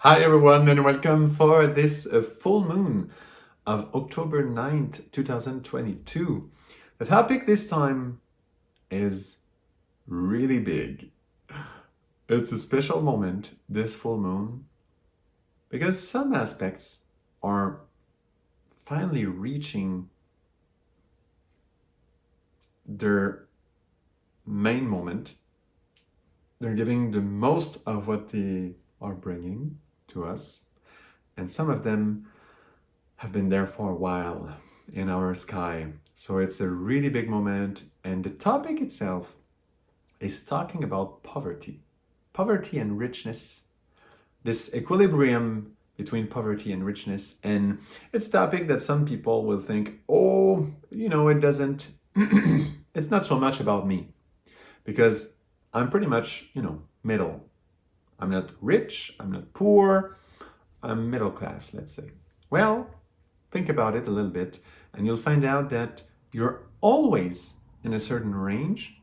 Hi everyone and welcome for this full moon of October 9th, 2022. The topic this time is really big. It's a special moment, this full moon, because some aspects are finally reaching their main moment. They're giving the most of what they are bringing to us, and some of them have been there for a while in our sky. So it's a really big moment, and the topic itself is talking about poverty and richness, this equilibrium between poverty and richness. And it's a topic that some people will think, oh, it doesn't it's not so much about me, because I'm pretty much, middle. I'm not rich, I'm not poor, I'm middle class, let's say. Well, think about it a little bit, and you'll find out that you're always in a certain range.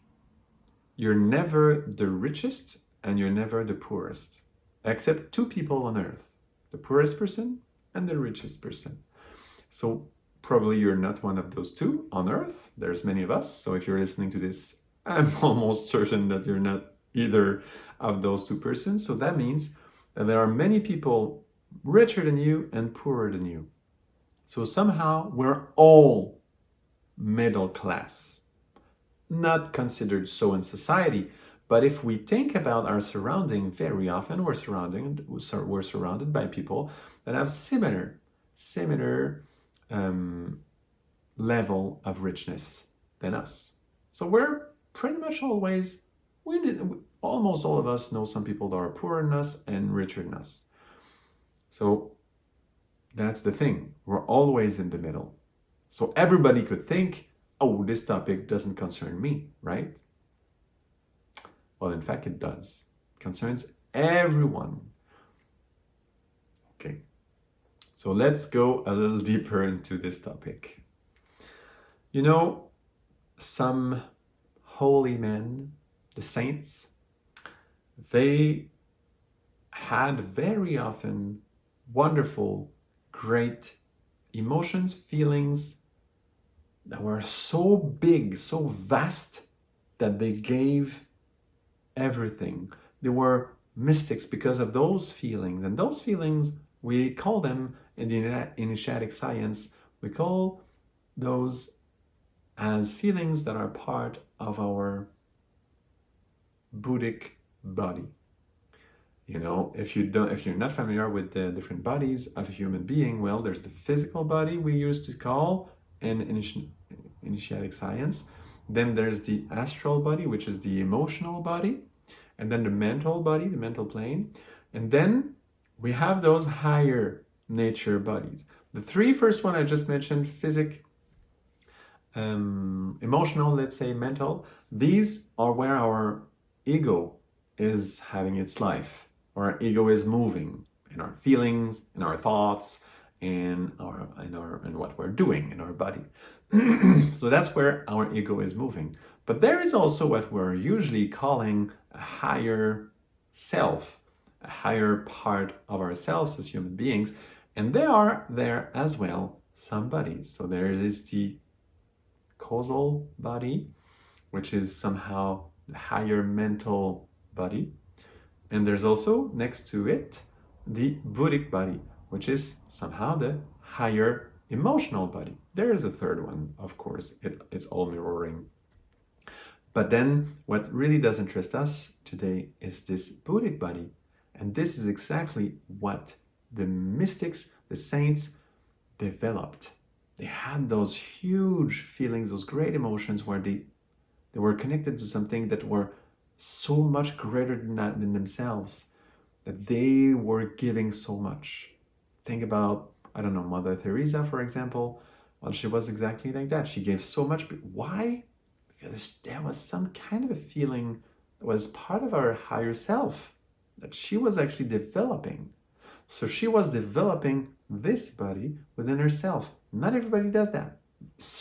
You're never the richest and you're never the poorest, except two people on earth, the poorest person and the richest person. So probably you're not one of those two on earth. There's many of us. So if you're listening to this, I'm almost certain that you're not either of those two persons. So that means that there are many people richer than you and poorer than you. So somehow we're all middle class, not considered so in society. But if we think about our surrounding, very often we're surrounded by people that have similar level of richness than us. So we're pretty much always, almost all of us know some people that are poorer than us and richer than us. So that's the thing. We're always in the middle. So everybody could think, oh, this topic doesn't concern me, right? Well, in fact, it does. It concerns everyone. Okay. So let's go a little deeper into this topic. Some holy men, the saints, they had very often wonderful, great emotions, feelings that were so big, so vast, that they gave everything. They were mystics because of those feelings. And those feelings, we call them in the initiatic science, we call those as feelings that are part of our Buddhic body. If you're not familiar with the different bodies of a human being, well, there's the physical body we used to call in initiatic science. Then there's the astral body, which is the emotional body, and then the mental body, the mental plane. And then we have those higher nature bodies. The three first one I just mentioned, physic, emotional, let's say mental, these are where our ego is having its life, or our ego is moving in our feelings, in our thoughts, in what we're doing in our body. So that's where our ego is moving. But there is also what we're usually calling a higher self, a higher part of ourselves as human beings, and they are there as well, some bodies. So there is the causal body, which is somehow the higher mental body. And there's also, next to it, the Buddhic body, which is somehow the higher emotional body. There is a third one, of course, it's all mirroring. But then what really does interest us today is this Buddhic body. And this is exactly what the mystics, the saints, developed. They had those huge feelings, those great emotions where they were connected to something that were so much greater than themselves, that they were giving so much. Think about, Mother Teresa, for example. Well, she was exactly like that. She gave so much. Why? Because there was some kind of a feeling that was part of our higher self that she was actually developing. So she was developing this body within herself. Not everybody does that.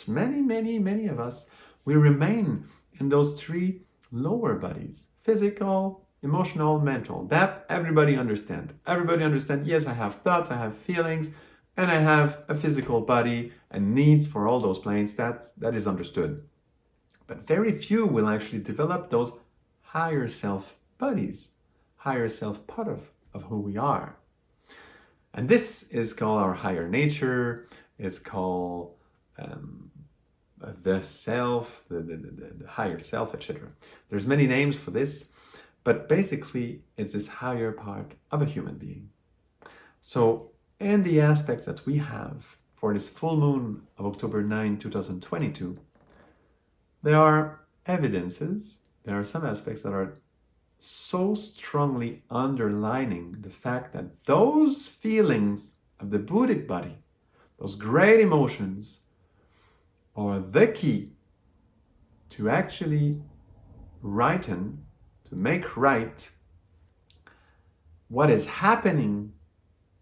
Many of us, we remain in those three lower bodies: physical, emotional, mental. That everybody understand. Everybody understand, yes, I have thoughts, I have feelings, and I have a physical body and needs for all those planes. That is understood. But very few will actually develop those higher self bodies, higher self part of who we are. And this is called our higher nature. It's called the self, the higher self, etc. There's many names for this, but basically it's this higher part of a human being. So in the aspects that we have for this full moon of October 9, 2022, there are evidences, there are some aspects that are so strongly underlining the fact that those feelings of the Buddhic body, those great emotions, are the key to actually righten, to make right what is happening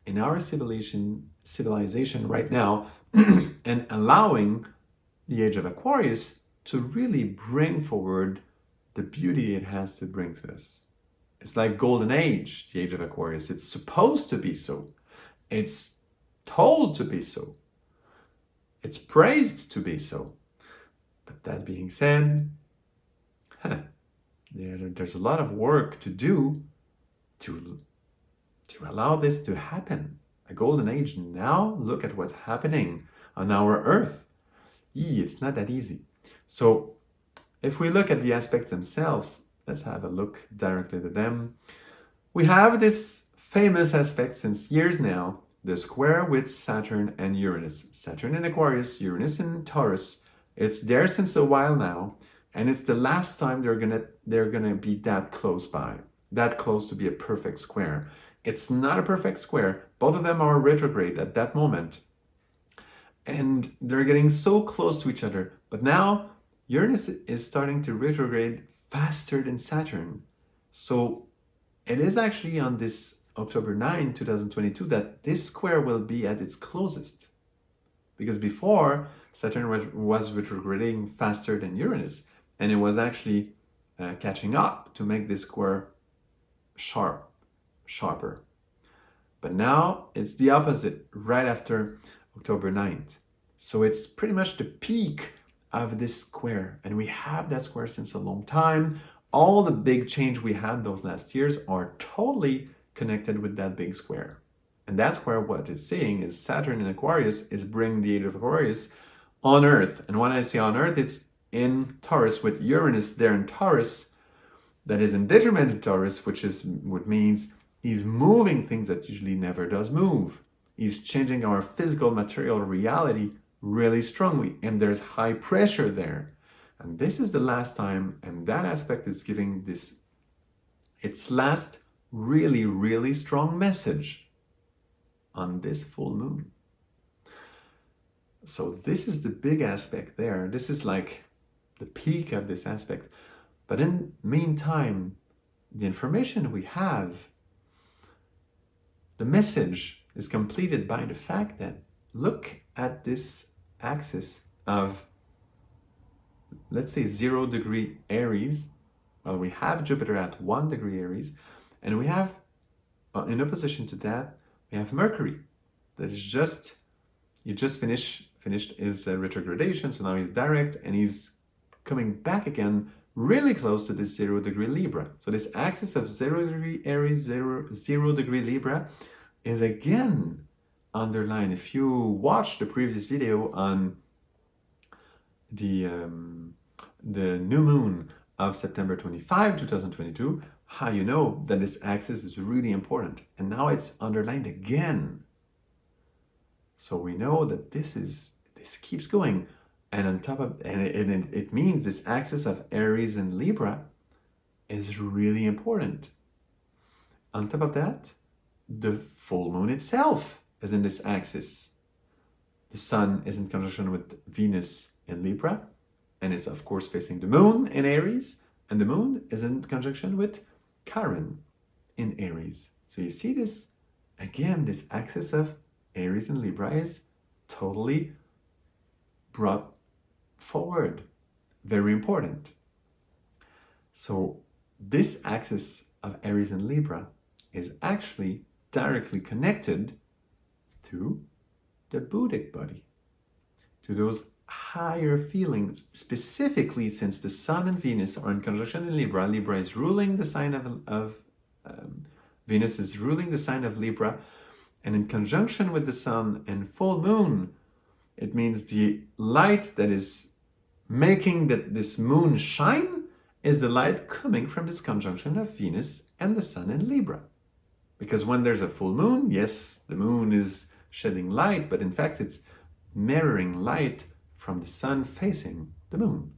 in our civilization right now and allowing the age of Aquarius to really bring forward the beauty it has to bring to us. It's like golden age, the age of Aquarius. It's supposed to be so. It's told to be so. It's praised to be so. But that being said, there's a lot of work to do to allow this to happen. A golden age now, look at what's happening on our Earth. It's not that easy. So if we look at the aspects themselves, let's have a look directly to them. We have this famous aspect since years now, the square with Saturn and Uranus. Saturn in Aquarius, Uranus in Taurus. It's there since a while now, and it's the last time they're gonna be that close by, that close to be a perfect square. It's not a perfect square. Both of them are retrograde at that moment, and they're getting so close to each other. But now Uranus is starting to retrograde faster than Saturn. So it is actually on this October 9, 2022 that this square will be at its closest. Because before, Saturn was retrograding faster than Uranus, and it was actually catching up to make this square sharper. But now it's the opposite, right after October 9th. So it's pretty much the peak of this square, and we have that square since a long time. All the big change we had those last years are totally connected with that big square. And that's where what it's saying is Saturn in Aquarius is bringing the age of Aquarius on Earth. And when I say on Earth, it's in Taurus, with Uranus there in Taurus, that is in detriment to Taurus, which means he's moving things that usually never does move. He's changing our physical material reality really strongly, and there's high pressure there. And this is the last time, and that aspect is giving this its last really, really strong message on this full moon. So this is the big aspect there. This is like the peak of this aspect. But in the meantime, the information we have, the message is completed by the fact that look at this axis of, let's say, 0 degree Aries. Well, we have Jupiter at 1 degree Aries, and we have, in opposition to that, we have Mercury. That is just, he just finished his retrogradation, so now he's direct, and he's coming back again really close to this 0 degree Libra. So this axis of 0 degree Aries, 0 degree Libra is again underlined. If you watched the previous video on the new moon of September 25, 2022, how you know that this axis is really important. And now it's underlined again. So we know that this keeps going. And on top of, and it means this axis of Aries and Libra is really important. On top of that, the full moon itself is in this axis. The sun is in conjunction with Venus in Libra, and it's of course facing the moon in Aries, and the moon is in conjunction with Chiron in Aries. So you see this, again, this axis of Aries and Libra is totally brought forward. Very important. So this axis of Aries and Libra is actually directly connected to the Buddhic body, to those higher feelings, specifically since the Sun and Venus are in conjunction in Libra. Libra is ruling the sign of Venus is ruling the sign of Libra, and in conjunction with the Sun and full moon, it means the light that is making this moon shine is the light coming from this conjunction of Venus and the Sun in Libra. Because when there's a full moon, yes, the moon is shedding light, but in fact it's mirroring light from the Sun facing the moon.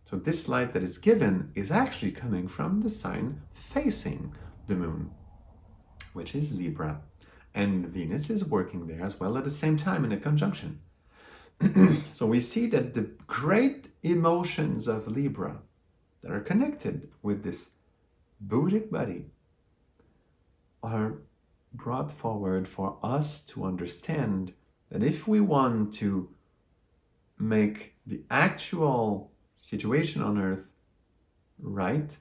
So this light that is given is actually coming from the sign facing the moon, which is Libra. And Venus is working there as well at the same time in a conjunction. So we see that the great emotions of Libra that are connected with this Buddhic body are brought forward for us to understand that if we want to make the actual situation on Earth right,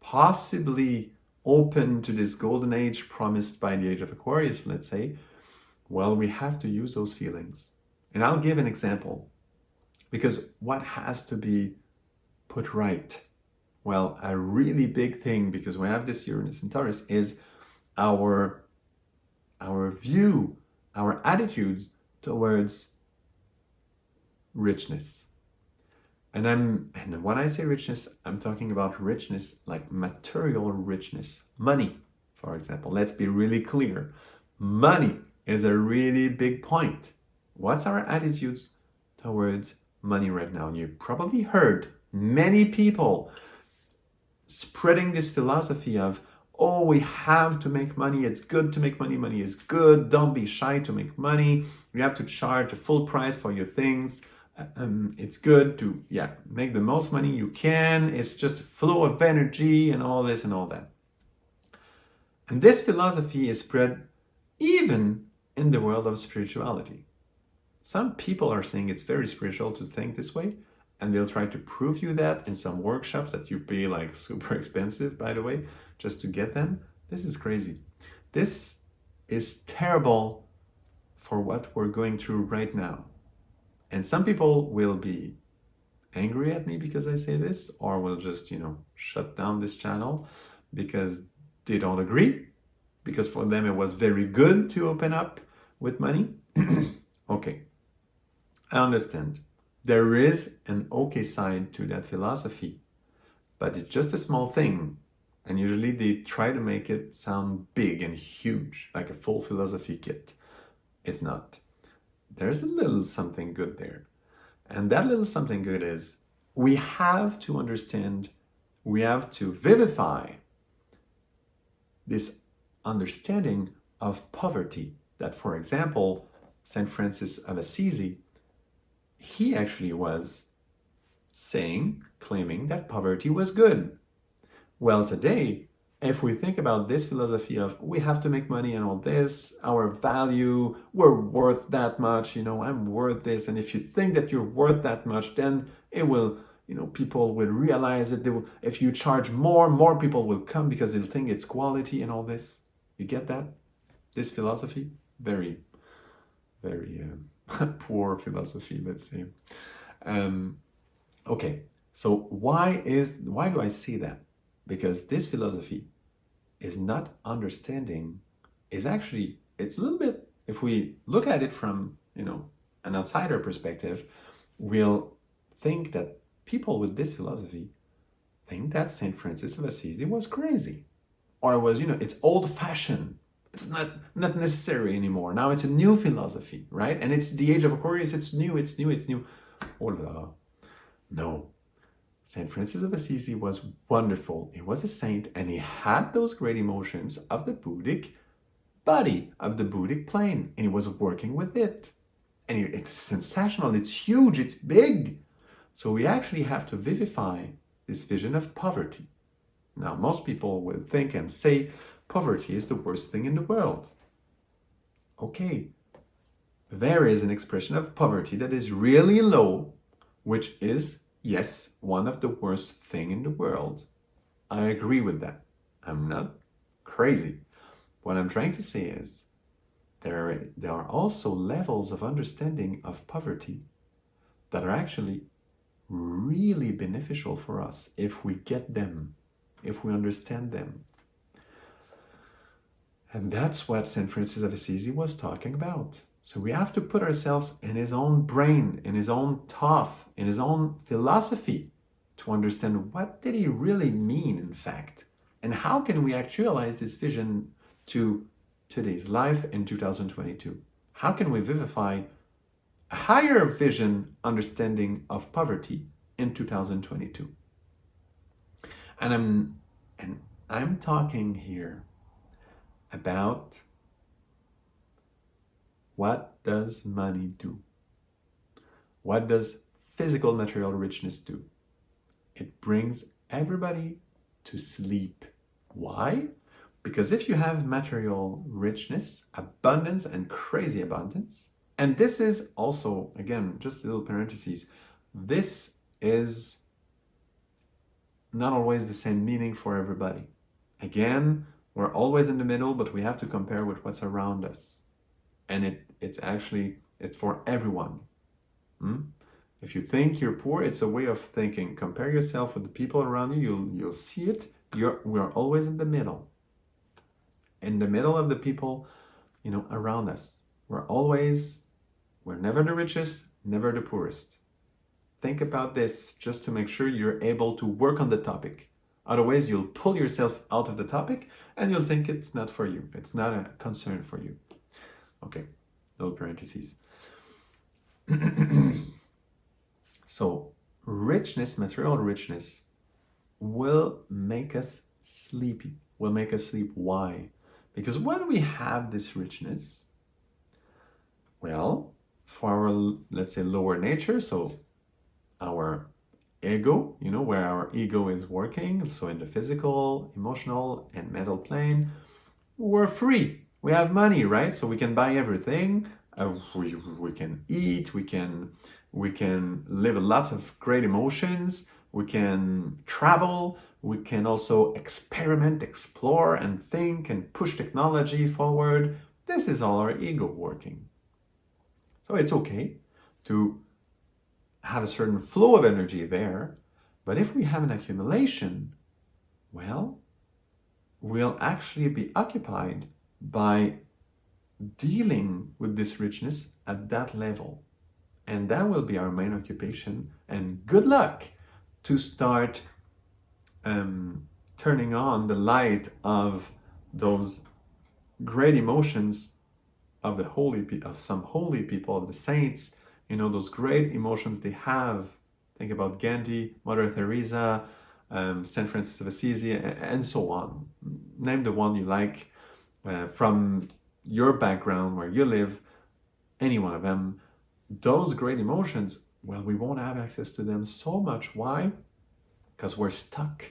possibly open to this golden age promised by the age of Aquarius, let's say, well, we have to use those feelings. And I'll give an example, because what has to be put right? Well, a really big thing, because we have this Uranus in Taurus, is our view, our attitudes towards richness. And when I say richness, I'm talking about richness like material richness. Money, for example. Let's be really clear. Money is a really big point. What's our attitudes towards money right now? And you've probably heard many people spreading this philosophy of, oh, we have to make money. It's good to make money. Money is good. Don't be shy to make money. You have to charge a full price for your things. It's good to, make the most money you can. It's just a flow of energy and all this and all that. And this philosophy is spread even in the world of spirituality. Some people are saying it's very spiritual to think this way, and they'll try to prove you that in some workshops that you pay like super expensive, by the way, just to get them. This is crazy. This is terrible for what we're going through right now. And some people will be angry at me because I say this, or will just, shut down this channel because they don't agree, because for them it was very good to open up with money. Okay, I understand. There is an okay side to that philosophy, but it's just a small thing. And usually they try to make it sound big and huge, like a full philosophy kit. It's not. There's a little something good there. And that little something good is we have to understand, we have to vivify this understanding of poverty. That, for example, St. Francis of Assisi, he actually was claiming that poverty was good. Well, today, if we think about this philosophy of we have to make money and all this, our value, we're worth that much, I'm worth this. And if you think that you're worth that much, then it will, people will realize it. If you charge more people will come because they'll think it's quality and all this. You get that? This philosophy, very, very poor philosophy, let's say. Okay, so why do I say that? Because this philosophy is not understanding, it's a little bit, if we look at it from, an outsider perspective, we'll think that people with this philosophy think that St. Francis of Assisi was crazy. Or it was, it's old-fashioned. It's not necessary anymore. Now it's a new philosophy, right? And it's the age of Aquarius, it's new. Oh la. No. St. Francis of Assisi was wonderful. He was a saint, and he had those great emotions of the Buddhic body, of the Buddhic plane, and he was working with it. And it's sensational, it's huge, it's big. So we actually have to vivify this vision of poverty. Now, most people will think and say poverty is the worst thing in the world. Okay, there is an expression of poverty that is really low, which is, yes, one of the worst thing in the world. I agree with that. I'm not crazy. What I'm trying to say is there are also levels of understanding of poverty that are actually really beneficial for us if we get them, if we understand them. And that's what St. Francis of Assisi was talking about. So we have to put ourselves in his own brain, in his own thought, in his own philosophy to understand what did he really mean, in fact, and how can we actualize this vision to today's life in 2022? How can we vivify a higher vision understanding of poverty in 2022? And I'm talking here about what does money do? What does physical material richness do? It brings everybody to sleep. Why? Because if you have material richness, abundance, and crazy abundance, and this is also, again, just a little parentheses, this is not always the same meaning for everybody. Again, we're always in the middle, but we have to compare with what's around us. And it's for everyone. If you think you're poor, it's a way of thinking. Compare yourself with the people around you, you'll see it. We're always in the middle. In the middle of the people, around us. We're never the richest, never the poorest. Think about this just to make sure you're able to work on the topic. Otherwise, you'll pull yourself out of the topic and you'll think it's not for you. It's not a concern for you. Okay, little parentheses. So, richness, material richness, will make us sleepy, will make us sleep. Why? Because when we have this richness, well, for our, let's say, lower nature, so our ego, where our ego is working, so in the physical, emotional, and mental plane, we're free. We have money, right? So we can buy everything. We can eat. We can live lots of great emotions. We can travel. We can also experiment, explore, and think and push technology forward. This is all our ego working. So it's okay to have a certain flow of energy there. But if we have an accumulation, well, we'll actually be occupied by dealing with this richness at that level. And that will be our main occupation. And good luck to start turning on the light of those great emotions of some holy people, of the saints, those great emotions they have. Think about Gandhi, Mother Teresa, St. Francis of Assisi, and so on. Name the one you like from your background, where you live, any one of them. Those great emotions, well, we won't have access to them so much. Why? Because we're stuck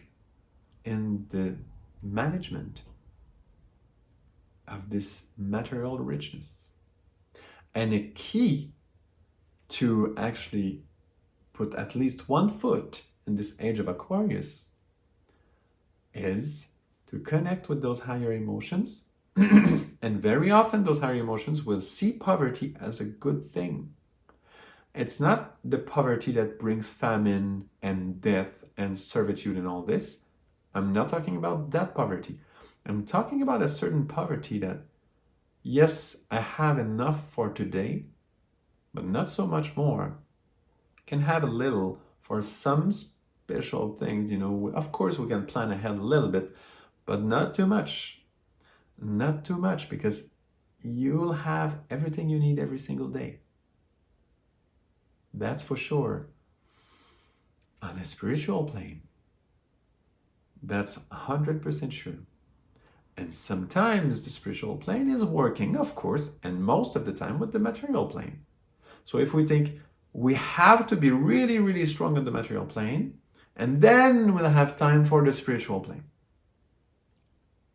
in the management of this material richness. And a key to actually put at least one foot in this age of Aquarius is to connect with those higher emotions. And very often those higher emotions will see poverty as a good thing. It's not the poverty that brings famine and death and servitude and all this. I'm not talking about that poverty. I'm talking about a certain poverty that, yes, I have enough for today, but not so much more. Can have a little for some special things, Of course, we can plan ahead a little bit, but not too much. Not too much, because you'll have everything you need every single day. That's for sure. On a spiritual plane, that's 100% true. And sometimes the spiritual plane is working, of course, and most of the time with the material plane. So if we think we have to be really, really strong on the material plane, and then we'll have time for the spiritual plane,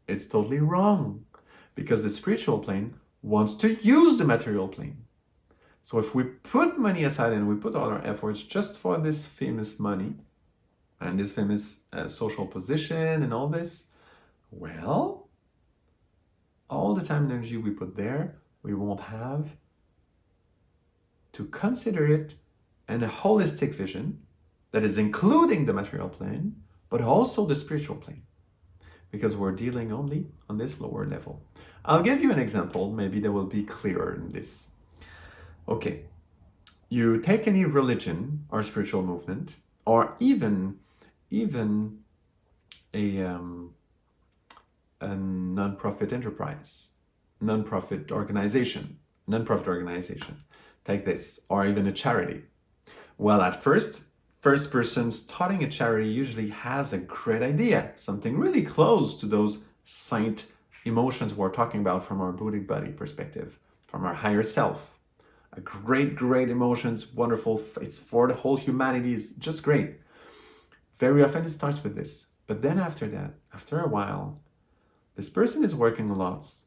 it's totally wrong, because the spiritual plane wants to use the material plane. So if we put money aside and we put all our efforts just for this famous money and this famous social position and all this, Well, all the time and energy we put there, we won't have to consider it in a holistic vision that is including the material plane, but also the spiritual plane, because we're dealing only on this lower level. I'll give you an example, maybe that will be clearer in this. Okay, you take any religion or spiritual movement, or even a non-profit enterprise, non-profit organization. Take this, or even a charity. Well, at first person starting a charity usually has a great idea, something really close to those saint emotions we're talking about from our Buddhic body perspective, from our higher self. A great emotions, wonderful, it's for the whole humanity, is just great. Very often it starts with this. But then after that, after a while, this person is working lots.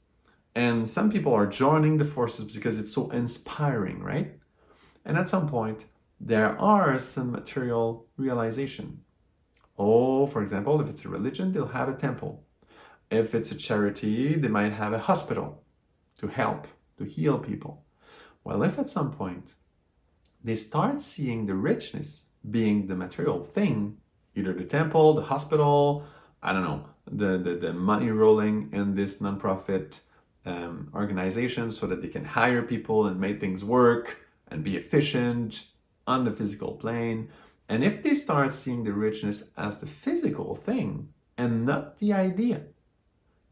And some people are joining the forces because it's so inspiring, right? And at some point, there are some material realization. Oh, for example, if it's a religion, they'll have a temple. If it's a charity, they might have a hospital to help, to heal people. Well, if at some point they start seeing the richness being the material thing, either the temple, the hospital, I don't know, the money rolling in this nonprofit organization so that they can hire people and make things work and be efficient on the physical plane. And if they start seeing the richness as the physical thing and not the idea,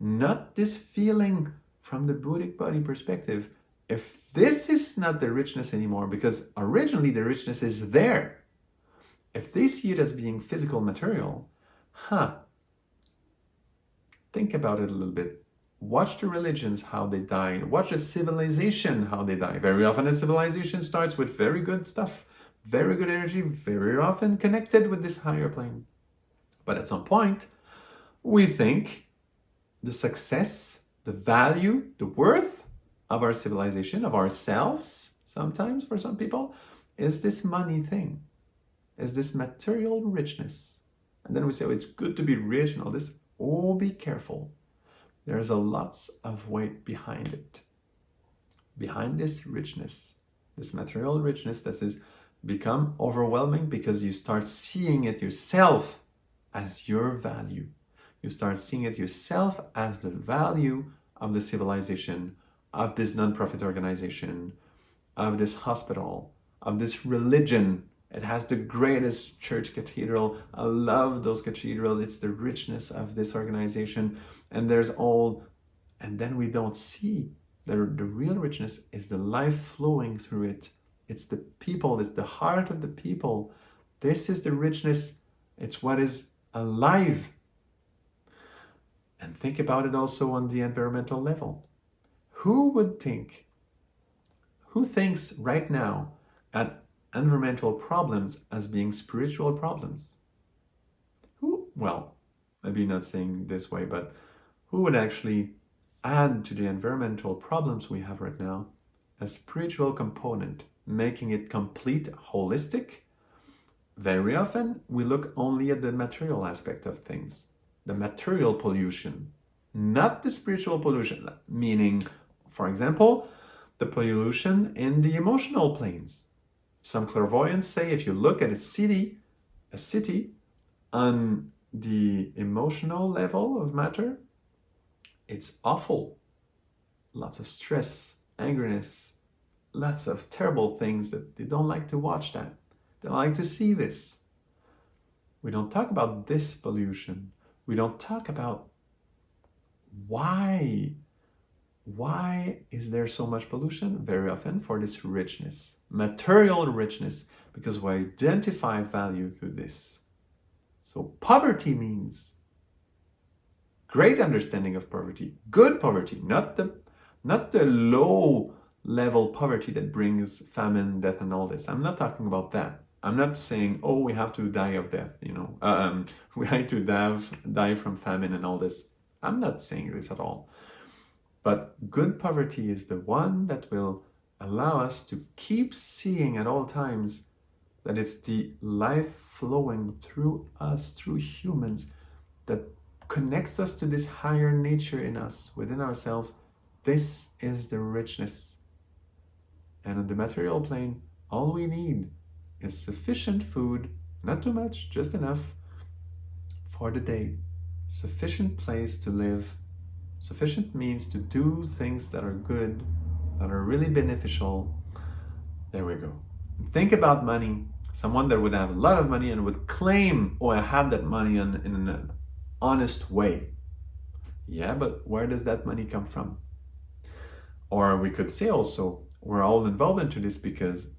not this feeling from the Buddhic body perspective, if this is not the richness anymore, because originally the richness is there, if they see it as being physical material, think about it a little bit. Watch the religions, how they die. Watch a civilization, how they die. Very often a civilization starts with very good stuff, very good energy, very often connected with this higher plane. But at some point, we think the success, the value, the worth of our civilization, of ourselves, sometimes for some people, is this money thing, is this material richness. And then we say, oh, it's good to be rich and all this. Oh, be careful. There's a lots of weight behind it. Behind this richness, this material richness that has become overwhelming because you start seeing it yourself as your value. You start seeing it yourself as the value of the civilization, of this non-profit organization, of this hospital, of this religion. It has the greatest church cathedral. I love those cathedrals. It's the richness of this organization. And there's all, and then we don't see the real richness is the life flowing through it. It's the people, it's the heart of the people. This is the richness. It's what is alive. And think about it also on the environmental level. Who thinks right now at environmental problems as being spiritual problems? Well, maybe not saying this way, but who would actually add to the environmental problems we have right now a spiritual component, making it complete, holistic? Very often, we look only at the material aspect of things, the material pollution, not the spiritual pollution, meaning, for example, the pollution in the emotional planes. Some clairvoyants say if you look at a city on the emotional level of matter, it's awful. Lots of stress, angerness, lots of terrible things that they don't like to watch that. They don't like to see this. We don't talk about this pollution. We don't talk about why is there so much pollution? Very often for this richness, material richness, because we identify value through this. So poverty means great understanding of poverty, good poverty, not the low level poverty that brings famine, death, and all this. I'm not talking about that. I'm not saying, oh, we have to die of death, we have to die from famine and all this. I'm not saying this at all. But good poverty is the one that will allow us to keep seeing at all times that it's the life flowing through us, through humans, that connects us to this higher nature in us, within ourselves. This is the richness. And on the material plane, all we need is sufficient food, not too much, just enough for the day, sufficient place to live, sufficient means to do things that are good, that are really beneficial. There we go. Think about money. Someone that would have a lot of money and would claim, oh, I have that money in an honest way. Yeah, but where does that money come from? Or we could say also, we're all involved into this because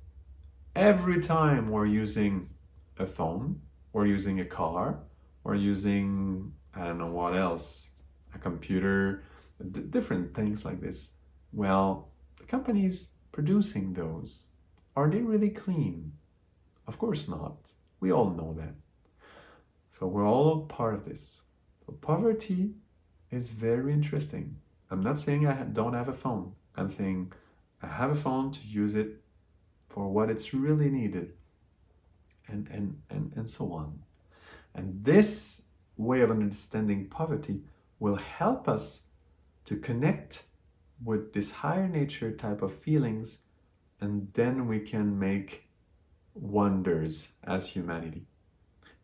every time we're using a phone, we're using a car, we're using, I don't know what else, a computer, different things like this. Well, the companies producing those, are they really clean? Of course not. We all know that. So we're all part of this. So poverty is very interesting. I'm not saying I don't have a phone. I'm saying I have a phone to use it for what it's really needed, and so on. And this way of understanding poverty will help us to connect with this higher nature type of feelings, and then we can make wonders as humanity.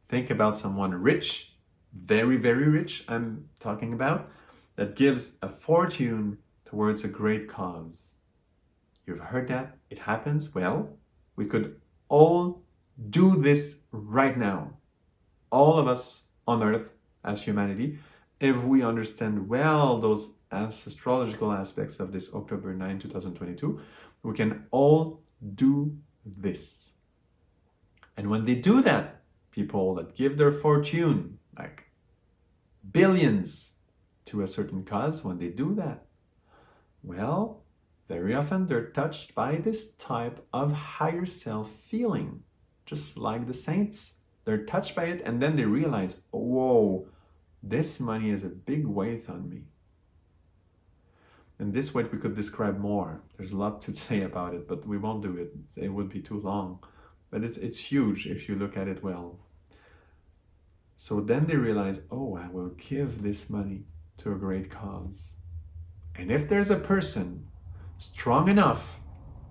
Think about someone rich, very, very rich, I'm talking about, that gives a fortune towards a great cause. You've heard that? It happens? Well, we could all do this right now. All of us on Earth as humanity, if we understand well those astrological aspects of this October 9, 2022, we can all do this. And when they do that, people that give their fortune, like billions, to a certain cause, when they do that, well, very often they're touched by this type of higher self feeling, just like the saints. They're touched by it, and then they realize, whoa, this money is a big weight on me. And this way we could describe more. There's a lot to say about it, but we won't do it. It would be too long. But it's huge if you look at it well. So then they realize, oh, I will give this money to a great cause. And if there's a person strong enough,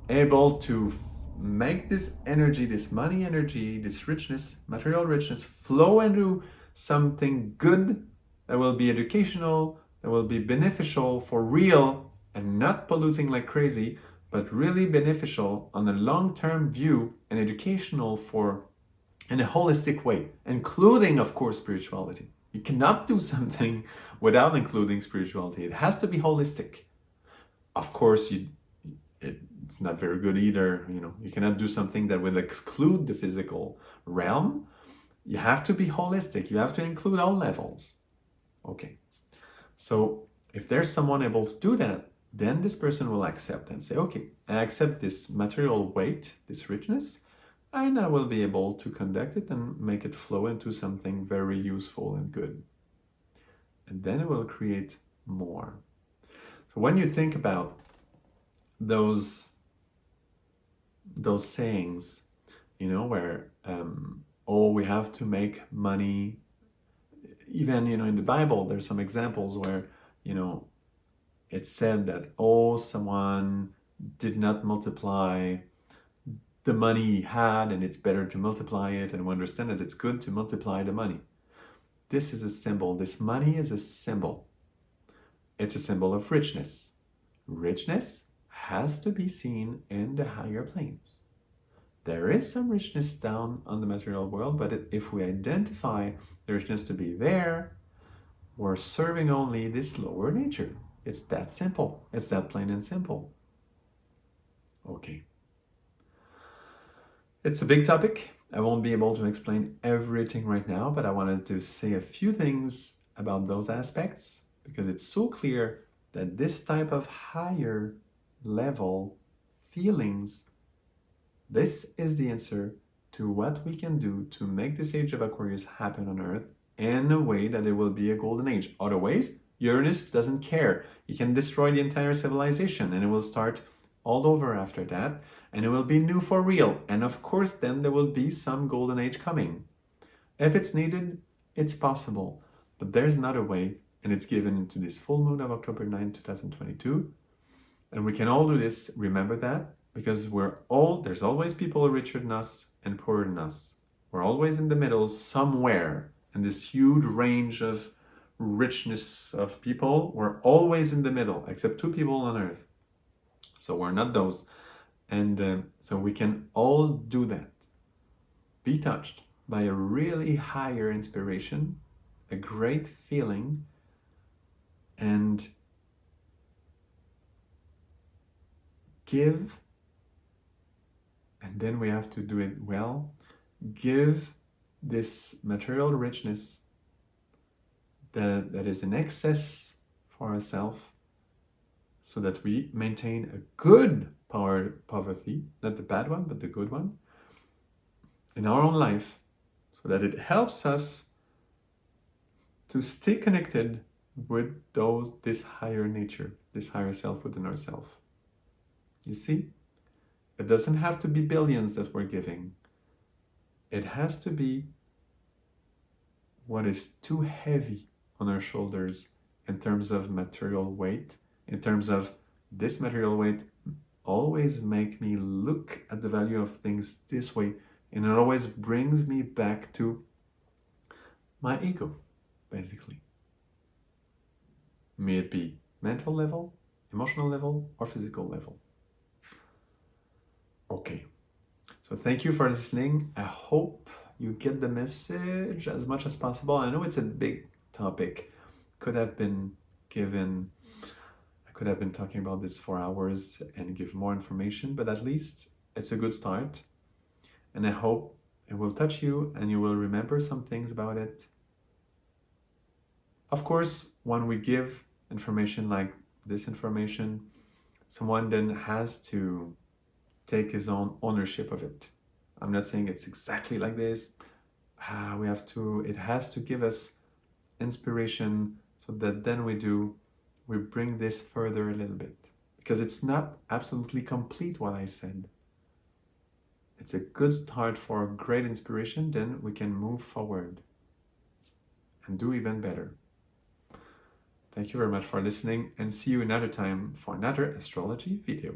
able to make this energy, this money energy, this richness, material richness, flow into something good that will be educational, that will be beneficial for real, and not polluting like crazy, but really beneficial on a long-term view and educational for in a holistic way, including, of course, spirituality. You cannot do something without including spirituality. It has to be holistic. Of course, it's not very good either. You cannot do something that will exclude the physical realm. You have to be holistic. You have to include all levels. Okay. So if there's someone able to do that, then this person will accept and say, okay, I accept this material weight, this richness, and I will be able to conduct it and make it flow into something very useful and good. And then it will create more. So when you think about those sayings, where, oh, we have to make money. Even, in the Bible, there's some examples where, it's said that, oh, someone did not multiply the money he had, and it's better to multiply it, and we understand that it's good to multiply the money. This is a symbol. This money is a symbol. It's a symbol of richness. Richness has to be seen in the higher planes. There is some richness down on the material world, but if we identify the richness to be there, we're serving only this lower nature. It's that simple. It's that plain and simple. Okay. It's a big topic. I won't be able to explain everything right now, but I wanted to say a few things about those aspects because it's so clear that this type of higher level feelings, this is the answer to what we can do to make this age of Aquarius happen on Earth in a way that it will be a golden age. Otherwise, Uranus doesn't care. He can destroy the entire civilization and it will start all over after that, and it will be new for real. And of course, then there will be some golden age coming. If it's needed, it's possible. But there's another way, and it's given into this full moon of October 9, 2022. And we can all do this, remember that, because there's always people richer than us and poorer than us. We're always in the middle somewhere in this huge range of richness of people. We're always in the middle, except 2 people on earth. So we're not those. And so we can all do that. Be touched by a really higher inspiration, a great feeling, and give, and then we have to do it well, give this material richness that is in excess for ourselves, so that we maintain a good poverty, not the bad one, but the good one, in our own life, so that it helps us to stay connected with this higher nature, this higher self within ourselves. You see, it doesn't have to be billions that we're giving. It has to be what is too heavy on our shoulders in terms of material weight, in terms of this material weight always make me look at the value of things this way, and it always brings me back to my ego, basically. May it be mental level, emotional level, or physical level. Okay, so thank you for listening. I hope you get the message as much as possible. I know it's a big topic. I could have been talking about this for hours and give more information, but at least it's a good start. And I hope it will touch you and you will remember some things about it. Of course, when we give information like this information, someone then has to take his own ownership of it. I'm not saying it's exactly like this. It has to give us inspiration, so that then we bring this further a little bit. Because it's not absolutely complete what I said. It's a good start for great inspiration, then we can move forward and do even better. Thank you very much for listening, and see you another time for another astrology video.